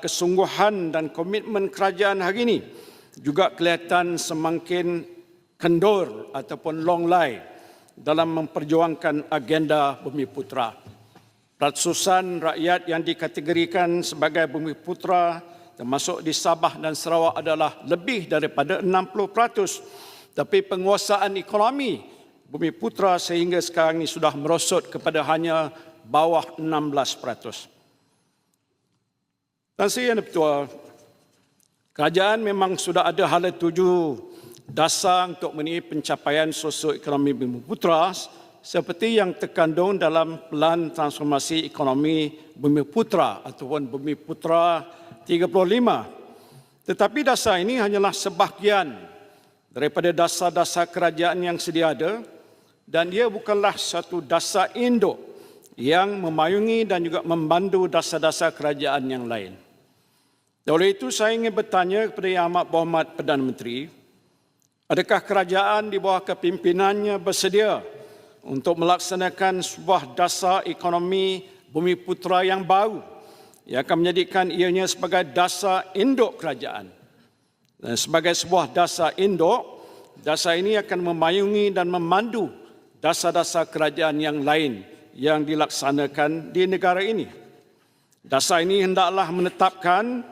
kesungguhan dan komitmen kerajaan hari ini juga kelihatan semakin kendur ataupun longlai dalam memperjuangkan agenda Bumiputera. Ratusan rakyat yang dikategorikan sebagai Bumiputera termasuk di Sabah dan Sarawak adalah lebih daripada 60%. Tapi penguasaan ekonomi Bumiputera sehingga sekarang ini sudah merosot kepada hanya bawah 16%. Dan Yang Di-Pertua, kerajaan memang sudah ada hala tuju dasar untuk memenuhi pencapaian sosioekonomi Bumiputera seperti yang terkandung dalam Pelan Transformasi Ekonomi Bumiputera ataupun Bumiputera 35. Tetapi dasar ini hanyalah sebahagian daripada dasar-dasar kerajaan yang sedia ada dan dia bukanlah satu dasar induk yang memayungi dan juga membantu dasar-dasar kerajaan yang lain. Oleh itu saya ingin bertanya kepada Yang Amat Berhormat Perdana Menteri, adakah kerajaan di bawah kepimpinannya bersedia untuk melaksanakan sebuah dasar ekonomi Bumiputera yang baru yang akan menjadikan ianya sebagai dasar induk kerajaan. Dan sebagai sebuah dasar induk, dasar ini akan memayungi dan memandu dasar-dasar kerajaan yang lain yang dilaksanakan di negara ini. Dasar ini hendaklah menetapkan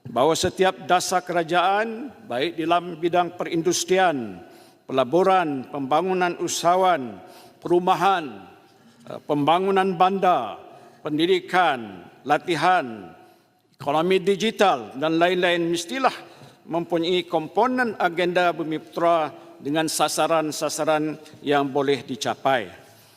bahawa setiap dasar kerajaan, baik dalam bidang perindustrian, pelaburan, pembangunan usahawan, perumahan, pembangunan bandar, pendidikan, latihan, ekonomi digital dan lain-lain mestilah mempunyai komponen agenda Bumiputera dengan sasaran-sasaran yang boleh dicapai.